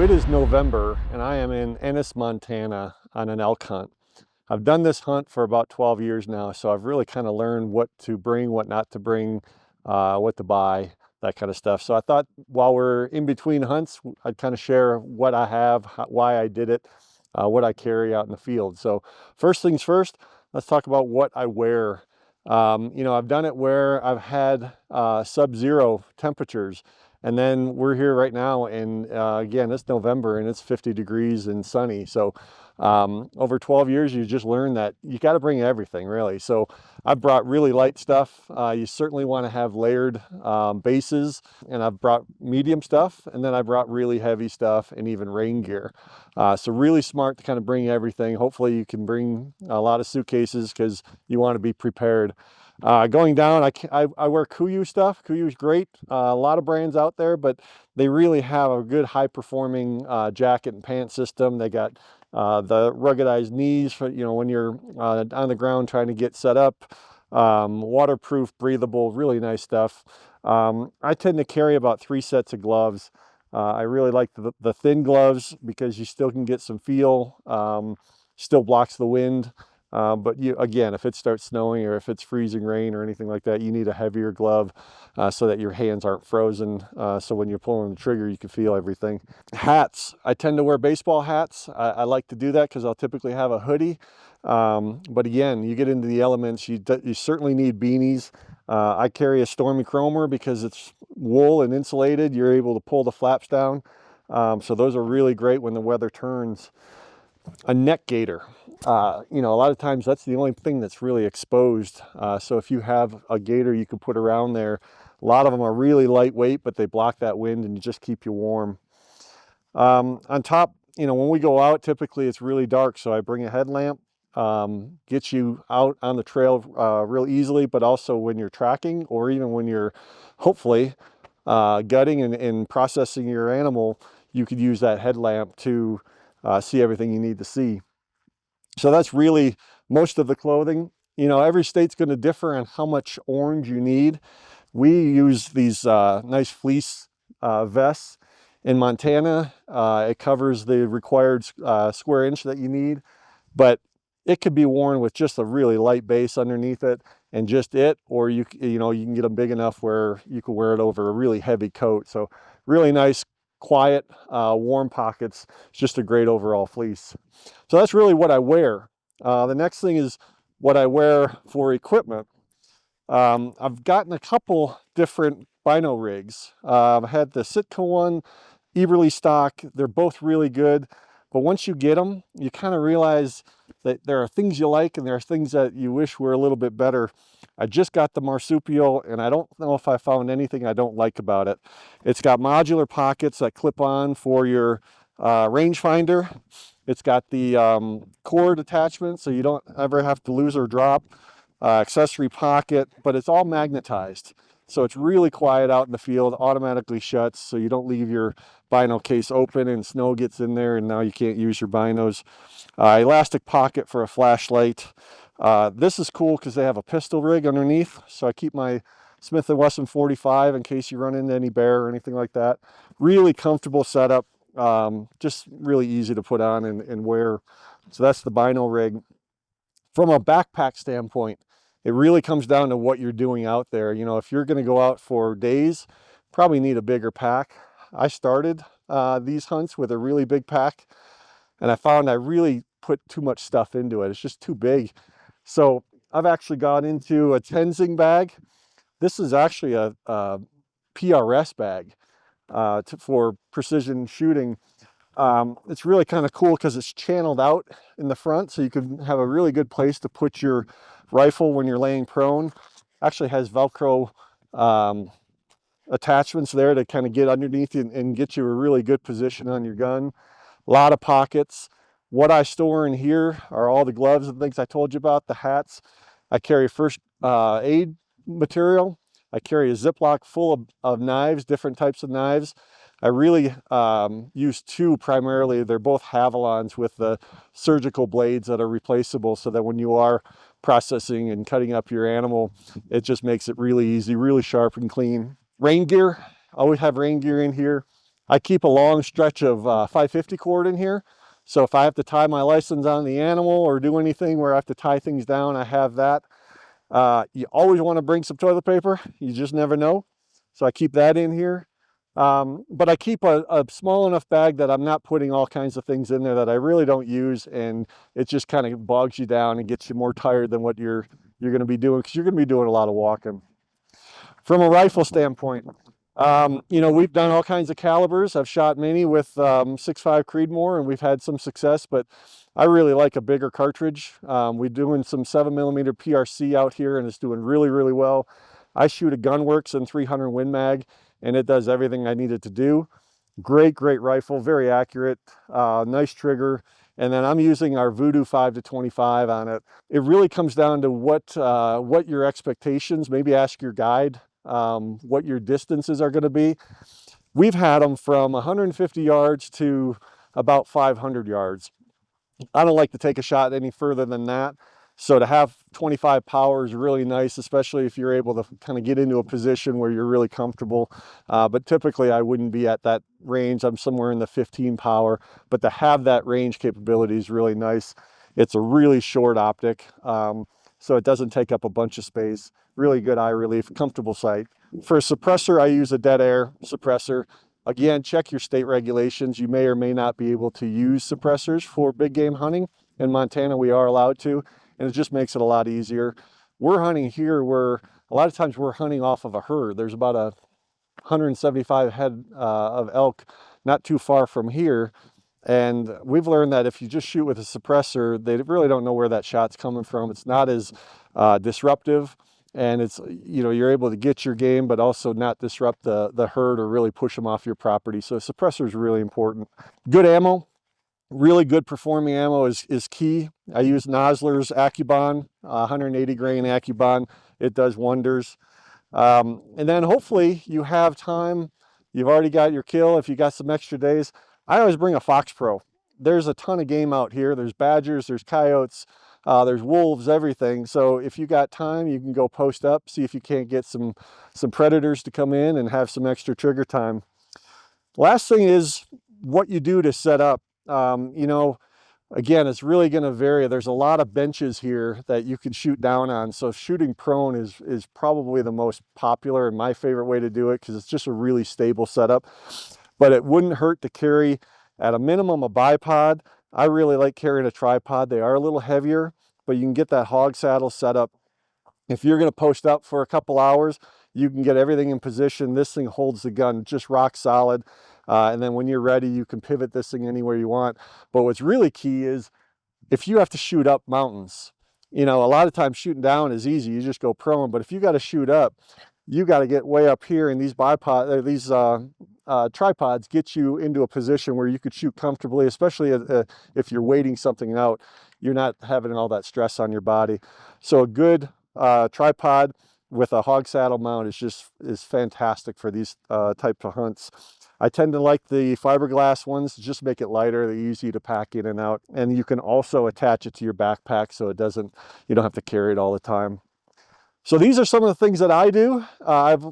It is November and I am in Ennis, Montana on an elk hunt. I've done this hunt for about 12 years now, so I've really kind of learned what to bring, what not to bring, what to buy, that kind of stuff. So I thought while we're in between hunts, I'd kind of share what I have, why I did it, what I carry out in the field. So first things first, let's talk about what I wear. I've done it where I've had sub-zero temperatures. And then we're here right now, and again, it's November and it's 50 degrees and sunny. So over 12 years, you just learn that you got to bring everything, really. So I've brought really light stuff. You certainly want to have layered bases, and I've brought medium stuff, and then I brought really heavy stuff and even rain gear. So really smart to kind of bring everything. Hopefully you can bring a lot of suitcases because you want to be prepared. Going down, I wear KUIU stuff. KUIU is great. A lot of brands out there, but they really have a good high-performing jacket and pant system. They got the ruggedized knees for, when you're on the ground trying to get set up. Waterproof, breathable, really nice stuff. I tend to carry about 3 sets of gloves. I really like the thin gloves because you still can get some feel, still blocks the wind. But again, if it starts snowing or if it's freezing rain or anything like that, you need a heavier glove so that your hands aren't frozen. So when you're pulling the trigger, you can feel everything. Hats. I tend to wear baseball hats. I like to do that because I'll typically have a hoodie. But again, you get into the elements, you certainly need beanies. I carry a Stormy Chromer because it's wool and insulated. You're able to pull the flaps down. So those are really great when the weather turns. A neck gaiter. A lot of times that's the only thing that's really exposed. So if you have a gaiter you can put around there, a lot of them are really lightweight, but they block that wind and just keep you warm. On top, when we go out, typically it's really dark, so I bring a headlamp. Gets you out on the trail real easily, but also when you're tracking or even when you're hopefully gutting and processing your animal, you could use that headlamp to see everything you need to see. So that's really most of the clothing. Every state's going to differ on how much orange you need. We use these nice fleece vests. In Montana, it covers the required square inch that you need, but it could be worn with just a really light base underneath it and just it, or you can get them big enough where you can wear it over a really heavy coat. So really nice, quiet, warm pockets. It's just a great overall fleece. So that's really what I wear. The next thing is what I wear for equipment. I've gotten a couple different bino rigs. I had the Sitka one, Eberly stock. They're both really good, but once you get them, you kind of realize that there are things you like and there are things that you wish were a little bit better. I just got the marsupial and I don't know if I found anything I don't like about it. It's got modular pockets that clip on for your rangefinder. It's got the cord attachment so you don't ever have to lose or drop. Accessory pocket, but it's all magnetized. So it's really quiet out in the field, automatically shuts so you don't leave your bino case open and snow gets in there and now you can't use your binos. Elastic pocket for a flashlight. This is cool because they have a pistol rig underneath, so I keep my Smith & Wesson 45 in case you run into any bear or anything like that. Really comfortable setup, just really easy to put on and wear. So that's the bino rig. From a backpack standpoint, it really comes down to what you're doing out there. If you're going to go out for days, probably need a bigger pack. I started these hunts with a really big pack, and I found I really put too much stuff into it. It's just too big. So I've actually got into a Tenzing bag. This is actually a PRS bag for precision shooting. It's really kind of cool because it's channeled out in the front, so you can have a really good place to put your rifle when you're laying prone. Actually has Velcro attachments there to kind of get underneath and get you a really good position on your gun. A lot of pockets. What I store in here are all the gloves and things I told you about, the hats. I carry first aid material. I carry a Ziploc full of knives, different types of knives. I really use 2 primarily. They're both Havalons with the surgical blades that are replaceable so that when you are processing and cutting up your animal, it just makes it really easy, really sharp and clean. Rain gear, always have rain gear in here. I keep a long stretch of 550 cord in here. So if I have to tie my license on the animal or do anything where I have to tie things down, I have that. You always want to bring some toilet paper. You just never know. So I keep that in here. But I keep a small enough bag that I'm not putting all kinds of things in there that I really don't use, and it just kind of bogs you down and gets you more tired than what you're going to be doing, because you're going to be doing a lot of walking. From a rifle standpoint, you know, we've done all kinds of calibers. I've shot many with 6.5 Creedmoor, and we've had some success, but I really like a bigger cartridge. We're doing some 7mm PRC out here, and it's doing really, really well. I shoot a Gunworks in 300 Win Mag, and it does everything I need it to do. Great, great rifle, very accurate, nice trigger. And then I'm using our Voodoo 5-25 on it. It really comes down to what your expectations, maybe ask your guide what your distances are going to be. We've had them from 150 yards to about 500 yards. I don't like to take a shot any further than that. So to have 25 power is really nice, especially if you're able to kind of get into a position where you're really comfortable. But typically I wouldn't be at that range. I'm somewhere in the 15 power, but to have that range capability is really nice. It's a really short optic, so it doesn't take up a bunch of space. Really good eye relief, comfortable sight. For a suppressor, I use a dead air suppressor. Again, check your state regulations. You may or may not be able to use suppressors for big game hunting. In Montana, we are allowed to, and it just makes it a lot easier. We're hunting here where a lot of times we're hunting off of a herd. There's about 175 head of elk not too far from here. And we've learned that if you just shoot with a suppressor, they really don't know where that shot's coming from. It's not as disruptive, and it's, you know, you're able to get your game, but also not disrupt the herd or really push them off your property. So suppressor is really important. Good ammo, really good performing ammo is key. I use Nosler's Accubon, 180 grain Accubon. It does wonders. And then hopefully you have time. You've already got your kill. If you got some extra days, I always bring a Fox Pro. There's a ton of game out here. There's badgers, there's coyotes, there's wolves, everything. So if you got time, you can go post up, see if you can't get some predators to come in and have some extra trigger time. Last thing is what you do to set up. You know, again, it's really going to vary. There's a lot of benches here that you can shoot down on. So shooting prone is probably the most popular and my favorite way to do it, because it's just a really stable setup. But it wouldn't hurt to carry, at a minimum, a bipod. I really like carrying a tripod. They are a little heavier, but you can get that hog saddle set up. If you're going to post up for a couple hours, you can get everything in position. This thing holds the gun just rock solid. And then when you're ready, you can pivot this thing anywhere you want. But what's really key is if you have to shoot up mountains, you know, a lot of times shooting down is easy. You just go prone. But if you got to shoot up, you got to get way up here, and these tripods get you into a position where you could shoot comfortably, especially if you're waiting something out. You're not having all that stress on your body. So a good tripod with a hog saddle mount is fantastic for these types of hunts. I tend to like the fiberglass ones, just make it lighter. They're easy to pack in and out, and you can also attach it to your backpack so you don't have to carry it all the time. So these are some of the things that I do. I've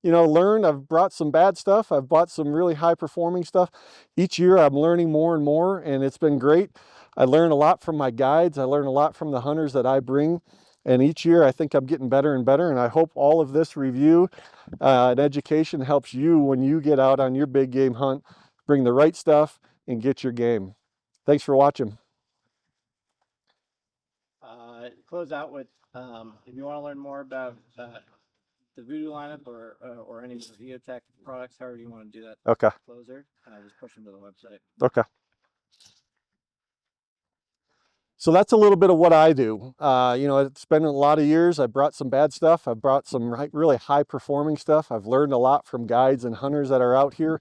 learned. I've brought some bad stuff. I've bought some really high performing stuff. Each year I'm learning more and more, and it's been great. I learn a lot from my guides. I learn a lot from the hunters that I bring. And each year I think I'm getting better and better. And I hope all of this review and education helps you when you get out on your big game hunt. Bring the right stuff and get your game. Thanks for watching. Close out with, if you want to learn more about the Voodoo lineup or any of the EOTECH products, however you want to do that. Okay. Closer, just push them to the website. Okay. So that's a little bit of what I do. It's been a lot of years. I brought some bad stuff. I've brought some really high performing stuff. I've learned a lot from guides and hunters that are out here.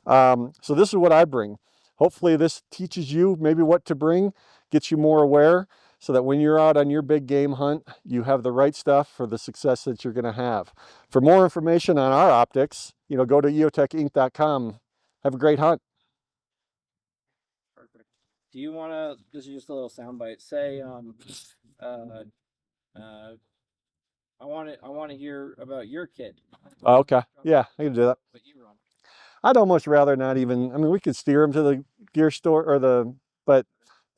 So this is what I bring. Hopefully this teaches you maybe what to bring, gets you more aware, so that when you're out on your big game hunt, you have the right stuff for the success that you're going to have. For more information on our optics, go to eotechinc.com. Have a great hunt. Perfect. Do you want to, this is just a little soundbite, say, I want to hear about your kit. Okay. Yeah, I can do that. What you run. I'd almost rather not even, I mean, we could steer them to the gear store or but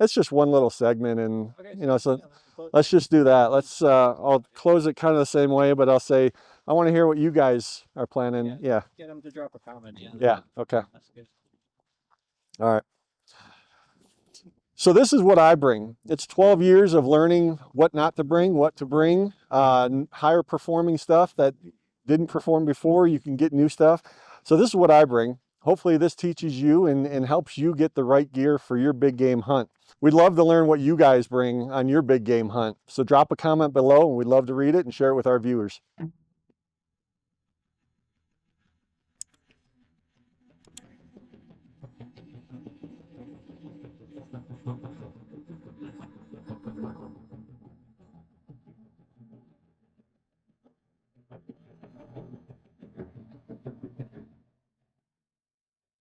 it's just one little segment and, Okay, you know, so yeah, let's just do that. I'll close it kind of the same way, but I'll say, I want to hear what you guys are planning. Yeah. get them to drop a comment. Yeah. Yeah. Okay. That's good. All right. So this is what I bring. It's 12 years of learning what not to bring, what to bring, higher performing stuff that didn't perform before. You can get new stuff. So this is what I bring. Hopefully this teaches you and helps you get the right gear for your big game hunt. We'd love to learn what you guys bring on your big game hunt. So drop a comment below and we'd love to read it and share it with our viewers.